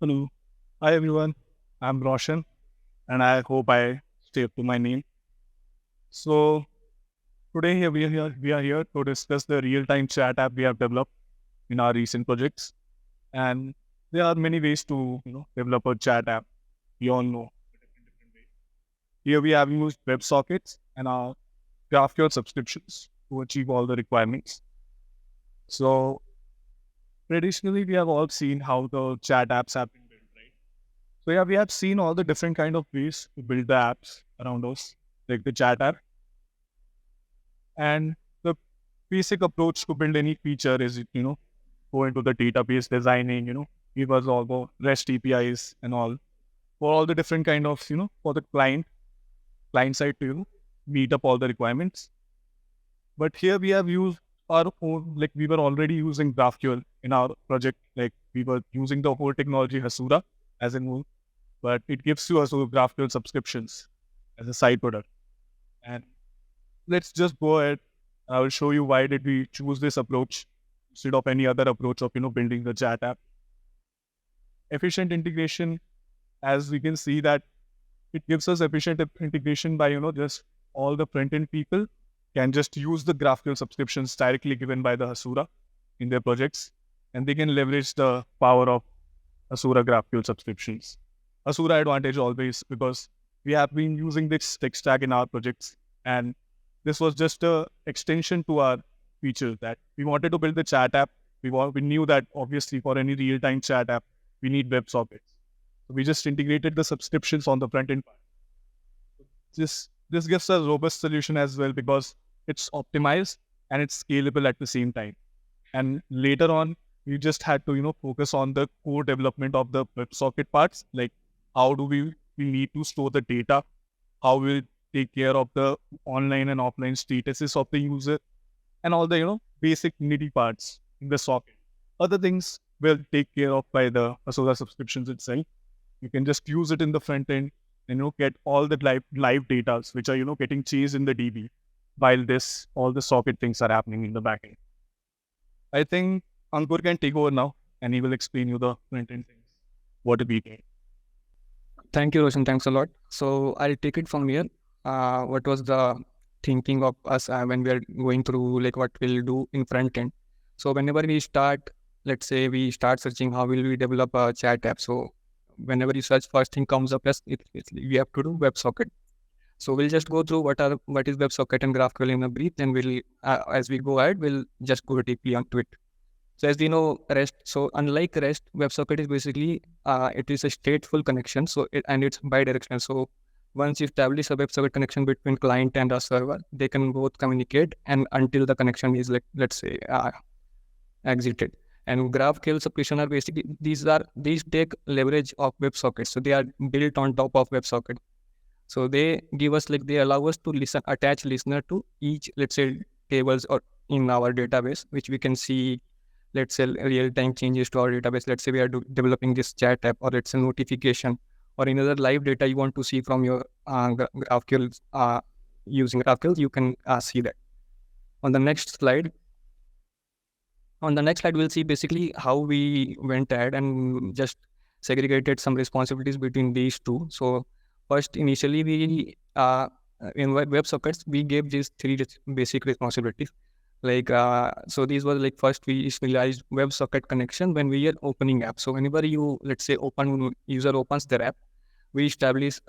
Hello. Hi everyone. I'm Roshan and I hope I stay up to my name. So today here we are here to discuss the real-time chat app we have developed in our recent projects. And there are many ways to develop a chat app. We all know. Here we have used WebSockets and our GraphQL subscriptions to achieve all the requirements. So traditionally we have all seen how the chat apps have been built, right? So yeah, we have seen all the different kind of ways to build the apps around us, like the chat app. And the basic approach to build any feature is, go into the database designing, give us all the REST APIs and all for all the different kind of, for the client side to, meet up all the requirements. But here we have used our own, like we were already using GraphQL in our project, like we were using the whole technology Hasura as in whole, but it gives you also GraphQL subscriptions as a side product. And let's just go ahead. I will show you why did we choose this approach instead of any other approach of building the chat app. Efficient integration, as we can see that it gives us efficient integration by just all the front end people can just use the GraphQL subscriptions directly given by the Hasura in their projects, and they can leverage the power of Hasura GraphQL subscriptions. Hasura advantage always because we have been using this tech stack in our projects, and this was just a extension to our feature that we wanted to build the chat app. We knew that obviously for any real-time chat app, we need WebSockets. So we just integrated the subscriptions on the front end part. This gives us a robust solution as well because it's optimized and it's scalable at the same time. And later on, we just had to focus on the core development of the WebSocket parts, like how do we need to store the data, how we'll take care of the online and offline statuses of the user, and all the basic nitty parts in the socket. Other things will take care of by the Hasura subscriptions itself. You can just use it in the front end and get all the live data which are getting chased in the DB while this all the socket things are happening in the backend. I think Ankur can take over now and he will explain you the front end things. What we get. Thank you, Roshan. Thanks a lot. So I'll take it from here. What was the thinking of us when we are going through like what we'll do in front end? So whenever we start, let's say we start searching how will we develop a chat app. So whenever you search, first thing comes up as we have to do WebSocket. So we'll just go through what is WebSocket and GraphQL in a brief, and we'll as we go ahead, we'll just go deeply onto it. So as we know, REST. So unlike REST, WebSocket is basically it is a stateful connection. So it's bidirectional. So once you establish a WebSocket connection between client and a server, they can both communicate, and until the connection is like let's say exited. And GraphQL subscription are basically these take leverage of WebSocket. So they are built on top of WebSocket. So they give us they allow us to attach listener to each, let's say, tables or in our database, which we can see, let's say, real-time changes to our database. Let's say we are developing this chat app, or it's a notification, or another live data you want to see from your GraphQL, using GraphQL, you can see that. On the next slide, we'll see basically how we went ahead and just segregated some responsibilities between these two. So first, initially, we in WebSockets, we gave these three basic responsibilities. So these were first we initialized WebSocket connection when we are opening app. So whenever you, let's say, user opens their app, we establish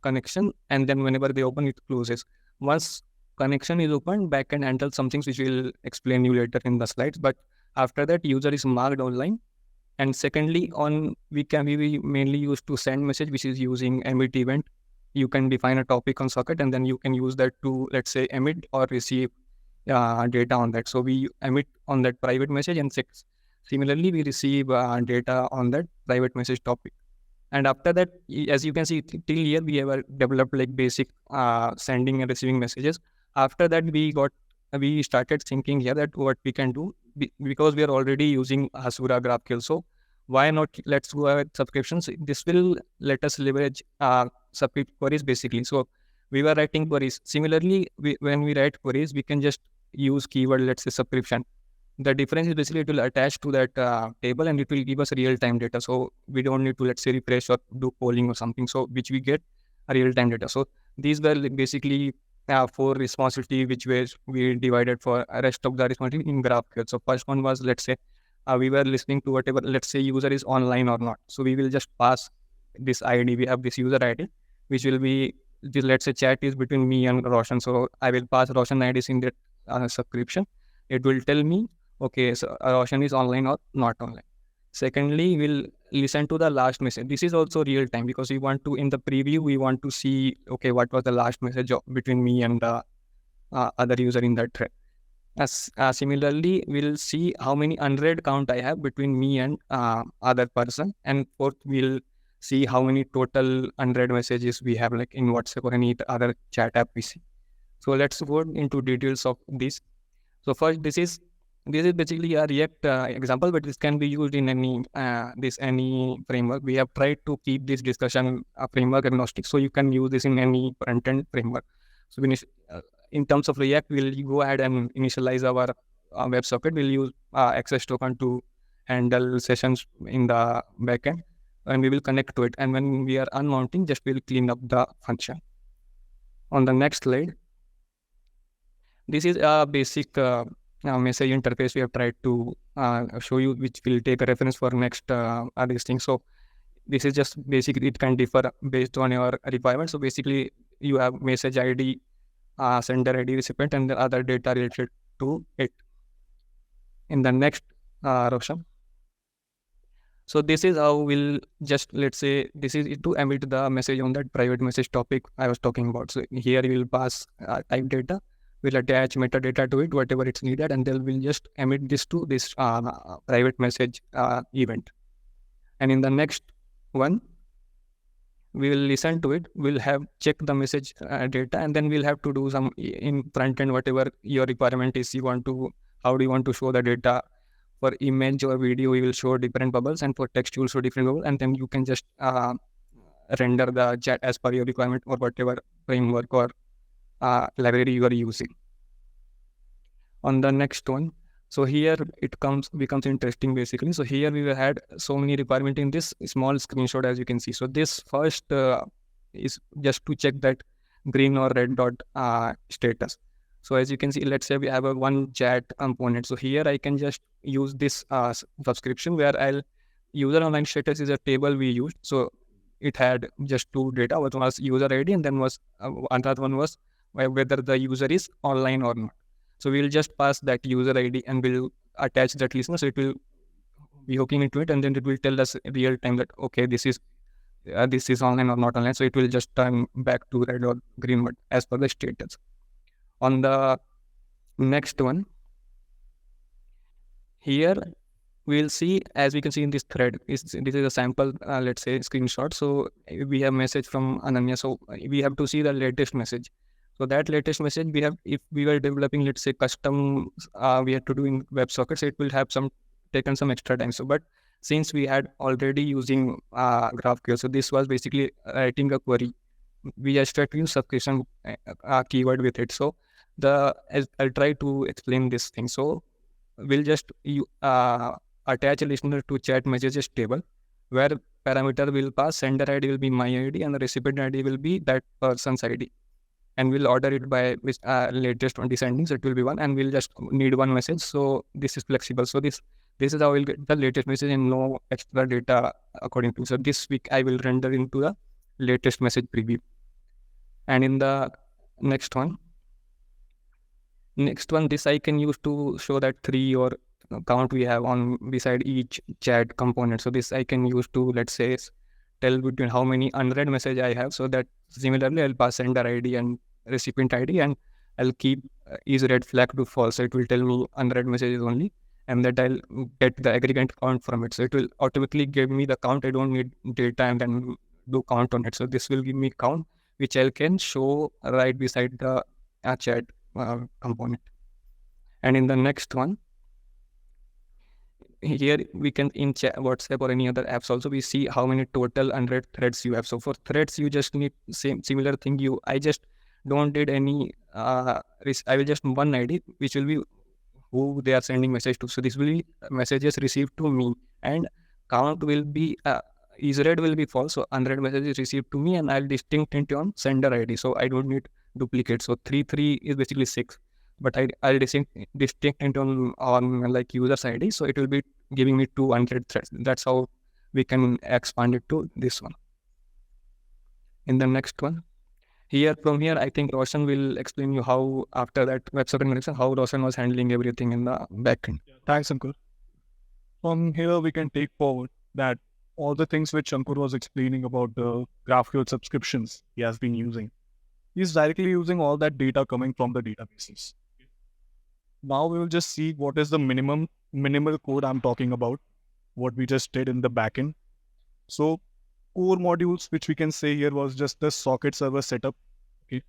connection, and then whenever they open, it closes. Once connection is opened, backend handles some things which we'll explain you later in the slides. But after that, user is marked online. And secondly, we mainly use to send message, which is using emit event. You can define a topic on socket, and then you can use that to, let's say, emit or receive data on that. So we emit on that private message, and similarly, we receive data on that private message topic. And after that, as you can see, till here, we have developed basic sending and receiving messages. After that, we started thinking here that what we can do, because we are already using Hasura GraphQL. So why not let's go with subscriptions? This will let us leverage subscription queries basically. So we were writing queries. Similarly, when we write queries, we can just use keyword, let's say, subscription. The difference is basically it will attach to that table and it will give us real-time data. So we don't need to, let's say, refresh or do polling or something. So which we get a real-time data. So these were basically 4 responsibility which we divided for rest of the responsibility in GraphQL. So first one was, let's say, we were listening to whatever, let's say, user is online or not. So we will just pass this ID. We have this user ID, which will be, let's say, chat is between me and Roshan. So I will pass Roshan IDs in that subscription. It will tell me, okay, so Roshan is online or not online. Secondly, we'll listen to the last message. This is also real time because we want to, in the preview, we want to see, okay, what was the last message between me and the other user in that thread. Similarly, we'll see how many unread count I have between me and other person. And fourth, we'll see how many total unread messages we have, like in WhatsApp or any other chat app we see. So let's go into details of this. So first, this is basically a React example, but this can be used in any framework. We have tried to keep this discussion framework agnostic, so you can use this in any front-end framework. So in terms of React, we'll go ahead and initialize our WebSocket. We'll use access token to handle sessions in the backend, and we will connect to it. And when we are unmounting, just we'll clean up the function. On the next slide, this is a basic message interface we have tried to show you, which will take a reference for next this thing. So this is just basically, it can differ based on your requirement. So basically, you have message ID, sender ID, recipient, and the other data related to it. In the next, Roshan. So this is how we'll just, let's say, this is to emit the message on that private message topic I was talking about. So here we will pass type data, we'll attach metadata to it, whatever it's needed, and then we'll just emit this to this private message event. And in the next one, we will listen to it, we'll have check the message data, and then we'll have to do some in front end, whatever your requirement is. How do you want to show the data? For image or video, we will show different bubbles, and for text, you will show different bubbles, and then you can just render the chat as per your requirement or whatever framework or library you are using. On the next one, so here it becomes interesting basically. So here we had so many requirements in this small screenshot, as you can see. So this first is just to check that green or red dot status. So as you can see, let's say we have a one chat component. So here I can just use this subscription where user online status is a table we used. So it had just 2 data. One was user ID, and then was another one was whether the user is online or not. So we'll just pass that user ID and we'll attach that listener. So it will be hooking into it, and then it will tell us real time that, okay, this is online or not online. So it will just turn back to red or green as per the status. On the next one, here we'll see, as we can see in this thread, this is a sample, let's say, screenshot. So we have message from Ananya. So we have to see the latest message. So that latest message we have, if we were developing, let's say, custom, we had to do in WebSockets, it will have taken some extra time. So, but since we had already using GraphQL, so this was basically writing a query. We just tried to use subscription keyword with it. So I'll try to explain this thing. So we'll just attach a listener to chat messages table, where parameter will pass, sender ID will be my ID, and the recipient ID will be that person's ID. And we'll order it by which latest 20 sendings. It will be 1, and we'll just need 1 message. So this is flexible. So this is how we'll get the latest message and no extra data according to. So this week I will render into the latest message preview. And in the next one, this I can use to show that 3 or count we have on beside each chat component. So this I can use to, let's say, tell between how many unread message I have. So that similarly I'll pass sender ID and recipient ID, and I'll keep is red flag to false. So it will tell me unread messages only, and that I'll get the aggregate count from it. So it will automatically give me the count. I don't need data and then do count on it. So this will give me count, which I can show right beside the chat component. And in the next one, here we can, in chat, WhatsApp or any other apps also, we see how many total unread threads you have. So for threads, you just need similar thing. I just don't need any I will just one ID, which will be who they are sending message to. So this will be messages received to me, and count will be is read will be false. So unread messages received to me, and I'll distinct it on sender ID. So I don't need duplicate. So 3 is basically 6, but I'll distinct it on like user's ID. So it will be giving me 2 unread threads. That's how we can expand it to this one. In the next one. From here, I think Roshan will explain you how, after that WebSocket connection, how Roshan was handling everything in the backend. Thanks, Ankur. From here, we can take forward that all the things which Ankur was explaining about the GraphQL subscriptions he has been using, he's directly using all that data coming from the databases. Now we will just see what is the minimal code I'm talking about, what we just did in the backend. So core modules, which we can say here, was just the socket server setup. Okay.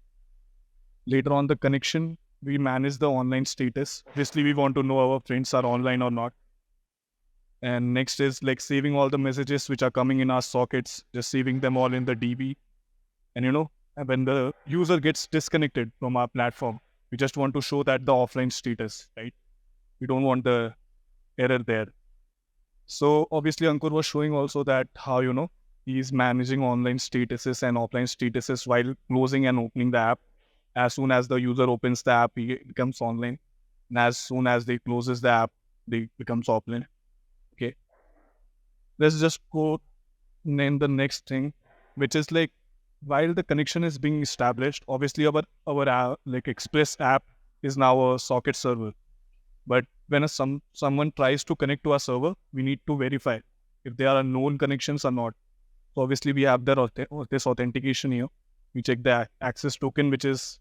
Later on the connection, we manage the online status. Obviously, we want to know our friends are online or not. And next is like saving all the messages which are coming in our sockets, just saving them all in the DB. And when the user gets disconnected from our platform, we just want to show that the offline status, right? We don't want the error there. So obviously Ankur was showing also that how, he's managing online statuses and offline statuses while closing and opening the app. As soon as the user opens the app, he becomes online. And as soon as they closes the app, they becomes offline. Okay. Let's just go name the next thing, which is like, while the connection is being established, obviously our like Express app is now a socket server. But when someone tries to connect to our server, we need to verify if they are known connections or not. So obviously we have this authentication here. We check the access token, which is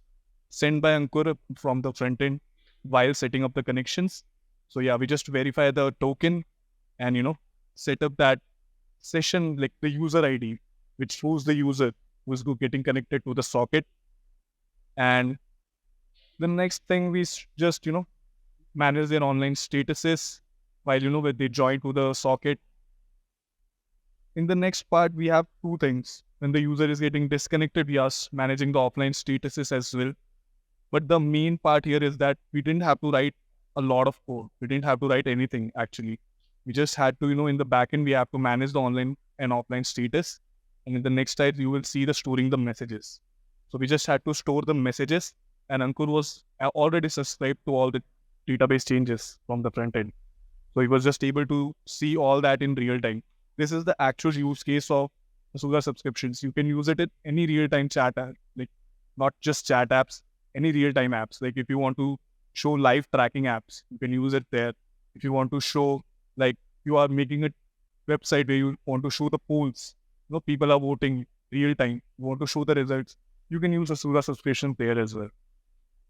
sent by Ankur from the front end while setting up the connections. So yeah, we just verify the token and set up that session, like the user ID, which shows the user who's getting connected to the socket. And the next thing, we just manage their online statuses while when they join to the socket. In the next part, we have 2 things. When the user is getting disconnected, we are managing the offline statuses as well. But the main part here is that we didn't have to write a lot of code. We didn't have to write anything actually. We just had to, in the backend, we have to manage the online and offline status. And in the next slide, you will see the storing the messages. So we just had to store the messages, and Ankur was already subscribed to all the database changes from the front end. So he was just able to see all that in real time. This is the actual use case of Asura subscriptions. You can use it in any real-time chat app, like not just chat apps, any real-time apps. Like if you want to show live tracking apps, you can use it there. If you want to show, like you are making a website where you want to show the polls, people are voting real time, you want to show the results, you can use Asura subscription there as well.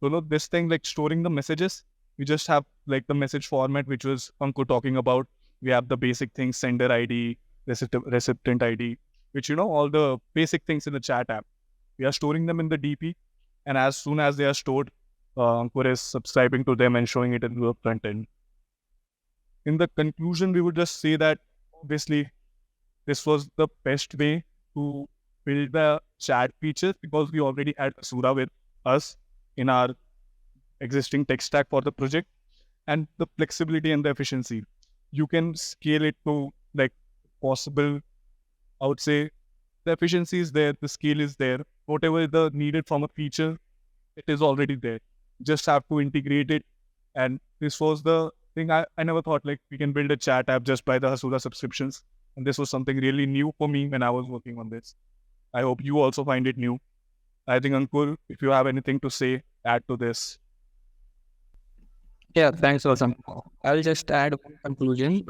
So this thing like storing the messages, we just have like the message format, which was Ankur talking about. We have the basic things, sender ID, recipient ID, which, all the basic things in the chat app. We are storing them in the DP. And as soon as they are stored, Ankur is subscribing to them and showing it in the front end. In the conclusion, we would just say that obviously this was the best way to build the chat features, because we already had Asura with us in our existing tech stack for the project, and the flexibility and the efficiency. You can scale it to like possible, I would say the efficiency is there, the scale is there, whatever the needed from a feature, it is already there. Just have to integrate it. And this was the thing I never thought like we can build a chat app just by the Asura subscriptions. And this was something really new for me when I was working on this. I hope you also find it new. I think Ankur, if you have anything to say, add to this. Yeah, thanks, Roshan. I'll just add a conclusion.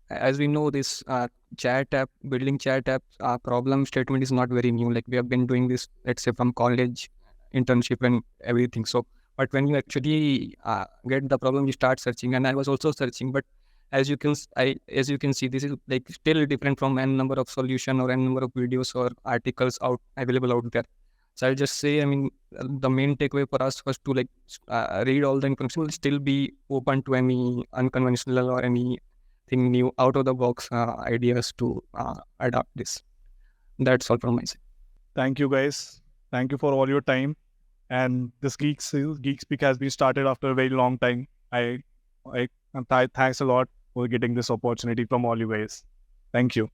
As we know, this building chat app problem statement is not very new. Like we have been doing this, let's say from college, internship and everything. So, but when you actually get the problem, you start searching. And I was also searching, but as you can see, this is like still different from n number of solution or n number of videos or articles available out there. So I'll just say, the main takeaway for us was to read all the information, will still be open to any unconventional or anything new out of the box ideas to adopt this. That's all from my side. Thank you guys. Thank you for all your time. And this GeekSpeak has been started after a very long time. I thanks a lot for getting this opportunity from all you guys. Thank you.